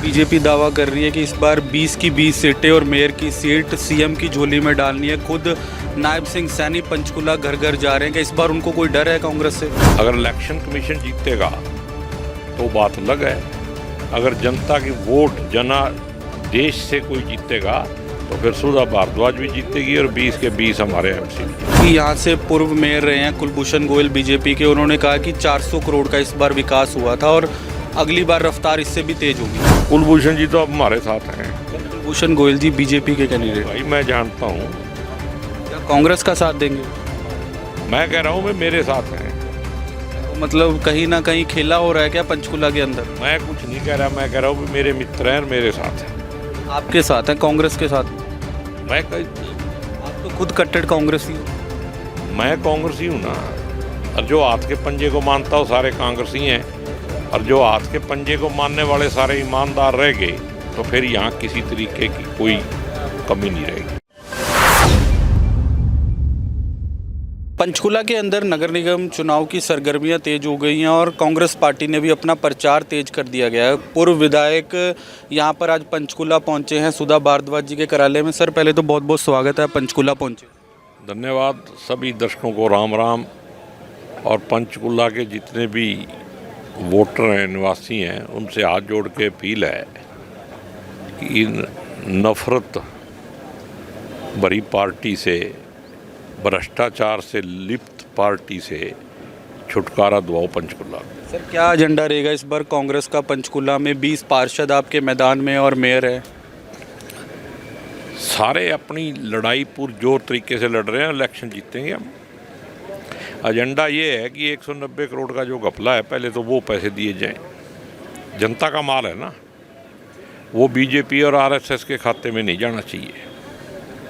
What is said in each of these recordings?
BJP दावा कर रही है कि इस बार 20 की 20 सीटें और मेयर की सीट सीएम की झोली में डालनी है। खुद नायब सिंह सैनी पंचकुला घर घर जा रहे हैं कि इस बार उनको कोई डर है कांग्रेस से? अगर इलेक्शन कमीशन जीतेगा तो बात अलग है। अगर जनता की वोट जनादेश से कोई जीतेगा तो फिर सुधा भारद्वाज भी जीतेगी और 20 के 20 हमारे एमसी। यहाँ से पूर्व मेयर रहे हैं कुलभूषण गोयल बीजेपी के, उन्होंने कहा कि 400 करोड़ का इस बार विकास हुआ था और अगली बार रफ्तार इससे भी तेज होगी। कुलभूषण जी तो अब हमारे साथ हैं। कुलभूषण गोयल जी बीजेपी के कैंडिडेट, भाई मैं जानता हूँ। क्या कांग्रेस का साथ देंगे? मैं कह रहा हूँ वे मेरे साथ हैं। तो मतलब कहीं ना कहीं खेला हो रहा है क्या पंचकुला के अंदर? मैं कुछ नहीं कह रहा, मैं कह रहा हूँ मेरे मित्र हैं और मेरे साथ हैं। आपके साथ हैं, कांग्रेस के साथ? मैं आप तो खुद कट्टर कांग्रेसी हो। मैं कांग्रेसी हूँ ना, और जो हाथ के पंजे को मानता हो सारे कांग्रेसी हैं, और जो हाथ के पंजे को मानने वाले सारे ईमानदार रह गए तो फिर यहाँ किसी तरीके की कोई कमी नहीं रहेगी। पंचकुला के अंदर नगर निगम चुनाव की सरगर्मियां तेज हो गई हैं और कांग्रेस पार्टी ने भी अपना प्रचार तेज कर दिया गया है। पूर्व विधायक यहां पर आज पंचकुला पहुंचे हैं सुधा भारद्वाज जी के कार्यालय में। सर पहले तो बहुत बहुत स्वागत है, पंचकुला पहुंचे। धन्यवाद। सभी दर्शकों को राम राम। और पंचकुला के जितने भी वोटर हैं, निवासी हैं, उनसे हाथ जोड़ के अपील है कि इन नफरत भरी पार्टी से, भ्रष्टाचार से लिप्त पार्टी से छुटकारा दिलाओ पंचकुला। सर क्या एजेंडा रहेगा इस बार कांग्रेस का? पंचकुला में 20 पार्षद आपके मैदान में और मेयर है। सारे अपनी लड़ाई पुरजोर तरीके से लड़ रहे हैं, इलेक्शन जीतेंगे हम। एजेंडा ये है कि 190 करोड़ का जो घपला है पहले तो वो पैसे दिए जाएं। जनता का माल है ना, वो बीजेपी और आरएसएस के खाते में नहीं जाना चाहिए।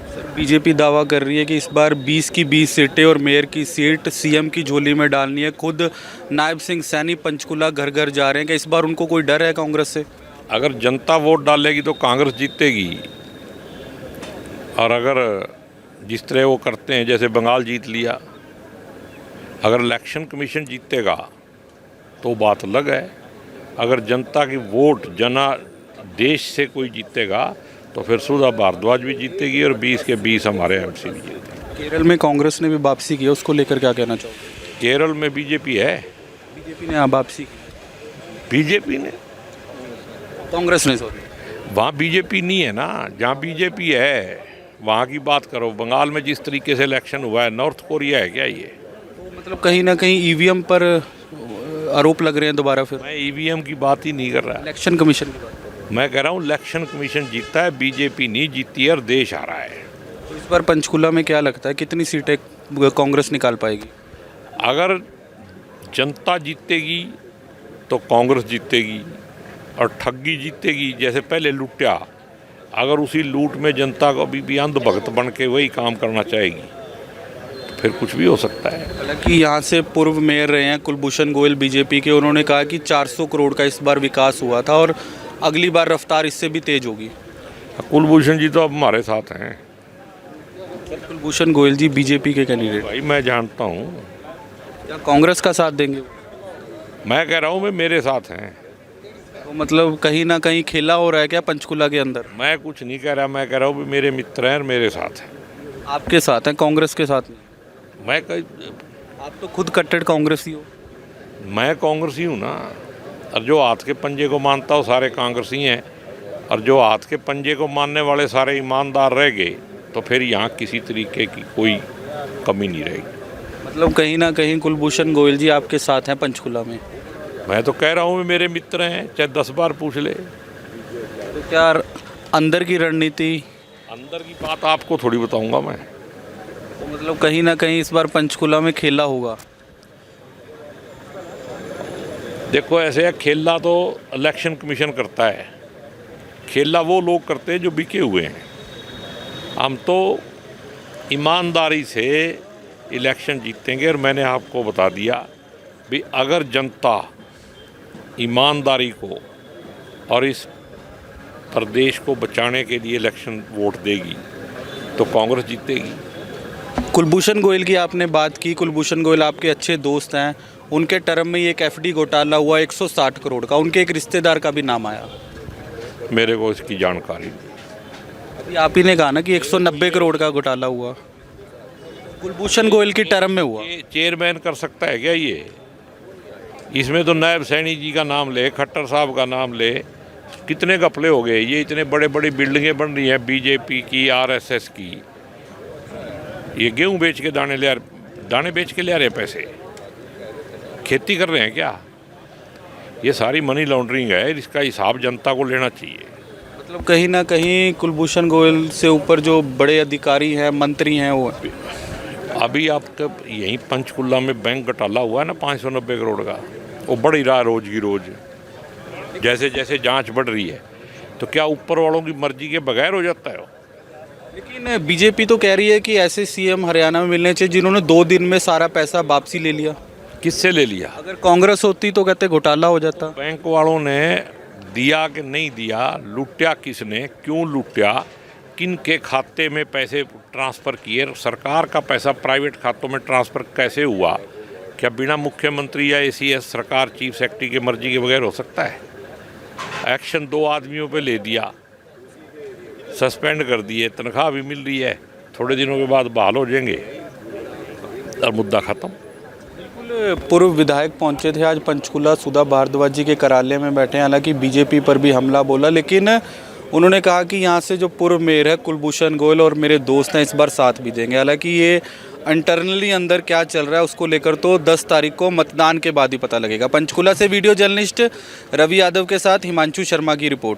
सर बीजेपी दावा कर रही है कि इस बार 20 की 20 सीटें और मेयर की सीट सीएम की झोली में डालनी है। खुद नायब सिंह सैनी पंचकुला घर घर जा रहे हैं कि इस बार उनको कोई डर है कांग्रेस से? अगर जनता वोट डालेगी तो कांग्रेस जीतेगी, और अगर जिस तरह वो करते हैं, जैसे बंगाल जीत लिया, अगर इलेक्शन कमीशन जीतेगा तो बात अलग है। अगर जनता की वोट जनादेश से कोई जीतेगा तो फिर सुधा भारद्वाज भी जीतेगी और 20 के 20 हमारे एमसी भी जीतेंगे। केरल में कांग्रेस ने भी वापसी की है, उसको लेकर क्या कहना चाहोगे? केरल में बीजेपी है। बीजेपी ने वापसी की, बीजेपी ने, कांग्रेस ने सॉरी। वहाँ बीजेपी नहीं है ना। जहाँ बीजेपी है वहाँ की बात करो। बंगाल में जिस तरीके से इलेक्शन हुआ है, नॉर्थ कोरिया है क्या ये? मतलब कहीं ना कहीं ईवीएम पर आरोप लग रहे हैं दोबारा फिर। मैं ईवीएम की बात ही नहीं कर रहा, इलेक्शन कमीशन की बात। मैं कह रहा हूँ इलेक्शन कमीशन जीतता है, बीजेपी नहीं जीती है और देश आ रहा है। तो इस बार पंचकुला में क्या लगता है कितनी सीटें कांग्रेस निकाल पाएगी? अगर जनता जीतेगी तो कांग्रेस जीतेगी और ठगी जीतेगी। जैसे पहले लूटा, अगर उसी लूट में जनता को अभी भी अंधभक्त बन के वही काम करना चाहेगी तो फिर कुछ भी हो सकता है। हालांकि यहाँ से पूर्व मेयर रहे हैं कुलभूषण गोयल बीजेपी के, उन्होंने कहा कि 400 करोड़ का इस बार विकास हुआ था और अगली बार रफ्तार इससे भी तेज होगी। कुलभूषण जी तो अब हमारे साथ हैं। कुलभूषण गोयल जी बीजेपी के कैंडिडेट, भाई मैं जानता हूँ। क्या कांग्रेस का साथ देंगे? मैं कह रहा हूँ वे मेरे साथ हैं। तो मतलब कहीं ना कहीं खेला हो रहा है क्या पंचकुला के अंदर? मैं कुछ नहीं कह रहा, मैं कह रहा हूँ वे मेरे मित्र हैं और मेरे साथ हैं। आपके साथ हैं, कांग्रेस के साथ नहीं? आप तो खुद कट्टर कांग्रेसी हो। मैं कांग्रेसी हूँ ना, और जो हाथ के पंजे को मानता हो सारे कांग्रेसी हैं, और जो हाथ के पंजे को मानने वाले सारे ईमानदार रह गए तो फिर यहाँ किसी तरीके की कोई कमी नहीं रहेगी। मतलब कहीं ना कहीं कुलभूषण गोयल जी आपके साथ हैं पंचकुला में? मैं तो कह रहा हूँ मेरे मित्र हैं, चाहे 10 बार पूछ ले। तो क्या अंदर की रणनीति? अंदर की बात आपको थोड़ी बताऊंगा मैं। तो मतलब कहीं ना कहीं इस बार पंचकुला में खेला होगा। देखो ऐसे है, खेला तो इलेक्शन कमीशन करता है, खेला वो लोग करते हैं जो बिके हुए हैं। हम तो ईमानदारी से इलेक्शन जीतेंगे। और मैंने आपको बता दिया भी अगर जनता ईमानदारी को और इस प्रदेश को बचाने के लिए इलेक्शन वोट देगी तो कांग्रेस जीतेगी। कुलभूषण गोयल की आपने बात की, कुलभूषण गोयल आपके अच्छे दोस्त हैं। उनके टर्म में एक एफडी घोटाला हुआ 160 करोड़ का, उनके एक रिश्तेदार का भी नाम आया। मेरे को इसकी जानकारी नहीं। अभी आप ही ने कहा ना कि 190 करोड़ का घोटाला हुआ, कुलभूषण गोयल की टर्म में हुआ। ये चेयरमैन कर सकता है क्या ये? इसमें तो नायब सैनी जी का नाम ले, खट्टर साहब का नाम ले, कितने घपले हो गए। ये इतने बड़े बड़ी बिल्डिंगें बन रही हैं बीजेपी की, आरएसएस की। ये गेहूं बेच के दाने बेच के ले आ रहे हैं पैसे, खेती कर रहे हैं क्या? ये सारी मनी लॉन्ड्रिंग है, इसका हिसाब जनता को लेना चाहिए। मतलब कहीं ना कहीं कुलभूषण गोयल से ऊपर जो बड़े अधिकारी हैं, मंत्री हैं, वो अभी आपका यहीं पंचकुला में बैंक घोटाला हुआ है ना 590 करोड़ का, वो बढ़ ही रहा है रोज की रोज। जैसे जैसे जांच बढ़ रही है तो क्या ऊपर वालों की मर्जी के बगैर हो जाता है वो? लेकिन बीजेपी तो कह रही है कि ऐसे सीएम हरियाणा में मिलने चाहिए जिन्होंने 2 दिन में सारा पैसा वापसी ले लिया। किससे ले लिया? अगर कांग्रेस होती तो कहते घोटाला हो जाता। बैंक वालों ने दिया कि नहीं दिया, लूटा किसने, क्यों लूटा, किन के खाते में पैसे ट्रांसफ़र किए, सरकार का पैसा प्राइवेट खातों में ट्रांसफ़र कैसे हुआ? क्या बिना मुख्यमंत्री या एसीएस सरकार चीफ सेक्रेटरी की मर्जी के बगैर हो सकता है? एक्शन 2 आदमियों पे ले दिया, सस्पेंड कर दिए, तनख्वाह भी मिल रही है, थोड़े दिनों के बाद बहाल हो जाएंगे और मुद्दा ख़त्म। बिल्कुल, पूर्व विधायक पहुंचे थे आज पंचकुला, सुधा भारद्वाज जी के कार्यालय में बैठे हैं। हालांकि बीजेपी पर भी हमला बोला, लेकिन उन्होंने कहा कि यहाँ से जो पूर्व मेयर है कुलभूषण गोयल और मेरे दोस्त हैं, इस बार साथ भी देंगे। हालांकि ये इंटरनली अंदर क्या चल रहा है उसको लेकर तो 10 तारीख को मतदान के बाद ही पता लगेगा। पंचकुला से वीडियो जर्नलिस्ट रवि यादव के साथ हिमांशु शर्मा की रिपोर्ट।